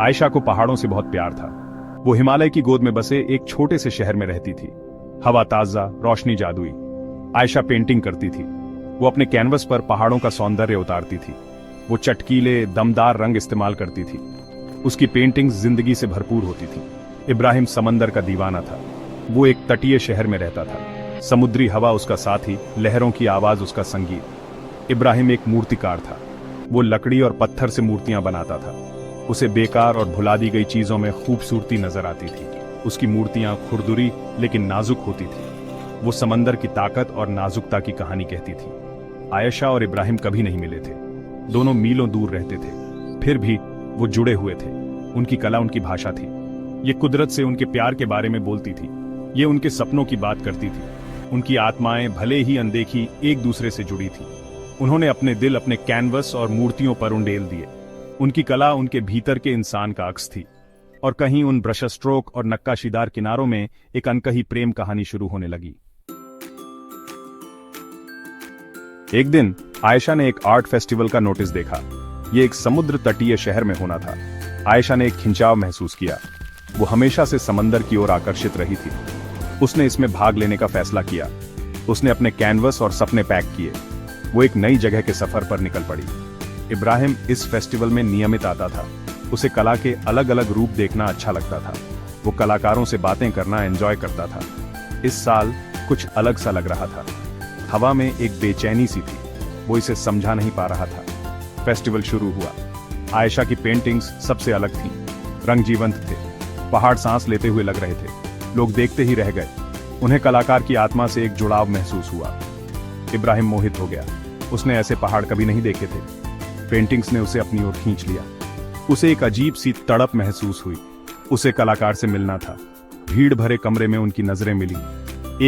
आयशा को पहाड़ों से बहुत प्यार था। वो हिमालय की गोद में बसे एक छोटे से शहर में रहती थी। हवा ताजा, रोशनी जादुई। आयशा पेंटिंग करती थी। वो अपने कैनवस पर पहाड़ों का सौंदर्य उतारती थी। वो चटकीले, दमदार रंग इस्तेमाल करती थी। उसकी पेंटिंग्स जिंदगी से भरपूर होती थी। इब्राहिम समंदर का दीवाना था। वो एक तटीय शहर में रहता था। समुद्री हवा उसका साथी, लहरों की आवाज उसका संगीत। इब्राहिम एक मूर्तिकार था। वो लकड़ी और पत्थर से मूर्तियां बनाता था। उसे बेकार और भुला दी गई चीजों में खूबसूरती नजर आती थी। उसकी मूर्तियां खुरदुरी लेकिन नाजुक होती थी। वो समंदर की ताकत और नाजुकता की कहानी कहती थी। आयशा और इब्राहिम कभी नहीं मिले थे। दोनों मीलों दूर रहते थे, फिर भी वो जुड़े हुए थे। उनकी कला उनकी भाषा थी। ये कुदरत से उनके प्यार के बारे में बोलती थी। ये उनके सपनों की बात करती थी। उनकी आत्माएं भले ही अनदेखी एक दूसरे से जुड़ी थी। उन्होंने अपने दिल अपने कैनवस और मूर्तियों पर उंडेल दिए। उनकी कला उनके भीतर के इंसान का अक्स थी। और कहीं उन ब्रश स्ट्रोक और नक्काशीदार किनारों में एक अनकही प्रेम कहानी शुरू होने लगी। एक दिन आयशा ने एक आर्ट फेस्टिवल का नोटिस देखा। ये एक समुद्र तटीय शहर में होना था। आयशा ने एक खिंचाव महसूस किया। वो हमेशा से समंदर की ओर आकर्षित रही थी। उसने इसमें भाग लेने का फैसला किया। उसने अपने कैनवस और सपने पैक किए। वो एक नई जगह के सफर पर निकल पड़ी। इब्राहिम इस फेस्टिवल में नियमित आता था। उसे कला के अलग अलग रूप देखना अच्छा लगता था। वो कलाकारों से बातें करना एंजॉय करता था। इस साल कुछ अलग सा लग रहा था। हवा में एक बेचैनी सी थी। वो इसे समझा नहीं पा रहा था। फेस्टिवल शुरू हुआ। आयशा की पेंटिंग्स सबसे अलग थीं। रंग जीवंत थे। पहाड़ सांस लेते हुए लग रहे थे। लोग देखते ही रह गए। उन्हें कलाकार की आत्मा से एक जुड़ाव महसूस हुआ। इब्राहिम मोहित हो गया। उसने ऐसे पहाड़ कभी नहीं देखे थे। पेंटिंग्स ने उसे अपनी ओर खींच लिया। उसे एक अजीब सी तड़प महसूस हुई। उसे कलाकार से मिलना था। भीड़ भरे कमरे में उनकी नजरें मिली।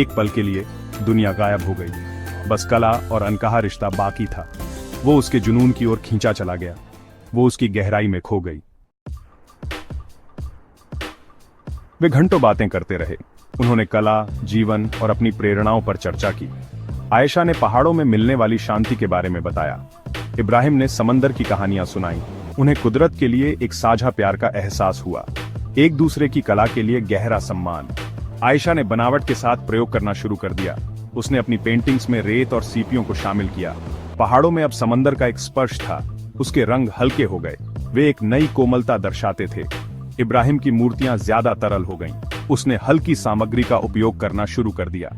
एक पल के लिए दुनिया गायब हो गई। बस कला और अनकहा रिश्ता बाकी था। वो उसके जुनून की ओर खींचा चला गया। वो उसकी गहराई में खो गई। वे घंटों बातें करते रहे। उन्होंने कला, जीवन और अपनी प्रेरणाओं पर चर्चा की। आयशा ने पहाड़ों में मिलने वाली शांति के बारे में बताया। इब्राहिम ने समंदर की कहानियां सुनाई। उन्हें कुदरत के लिए एक साझा प्यार का एहसास हुआ। एक दूसरे की कला के लिए गहरा सम्मान। आयशा ने बनावट के साथ प्रयोग करना शुरू कर दिया। उसने अपनी पेंटिंग्स में रेत और सीपियों को शामिल किया। पहाड़ों में अब समंदर का एक स्पर्श था। उसके रंग हल्के हो गए। वे एक नई कोमलता दर्शाते थे। इब्राहिम की मूर्तियां ज्यादा तरल हो गईं। उसने हल्की सामग्री का उपयोग करना शुरू कर दिया।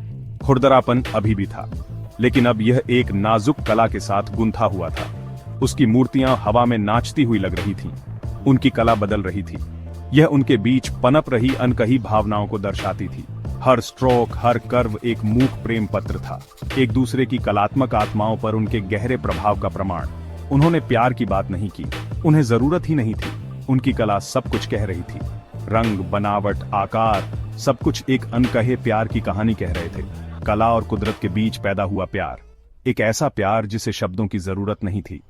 खुरदरापन अभी भी था, लेकिन अब यह एक नाजुक कला के साथ गुंथा हुआ था। उसकी मूर्तियां हवा में नाचती हुई लग रही थीं। उनकी कला बदल रही थी। यह उनके बीच पनप रही अनकही भावनाओं को दर्शाती थी। हर स्ट्रोक, हर कर्व एक मूक प्रेम पत्र था। एक दूसरे की कलात्मक आत्माओं पर उनके गहरे प्रभाव का प्रमाण। उन्होंने प्यार की बात नहीं की। उन्हें जरूरत ही नहीं थी। उनकी कला सब कुछ कह रही थी। रंग, बनावट, आकार, सब कुछ एक अनकहे प्यार की कहानी कह रहे थे। कला और कुदरत के बीच पैदा हुआ प्यार। एक ऐसा प्यार जिसे शब्दों की जरूरत नहीं थी।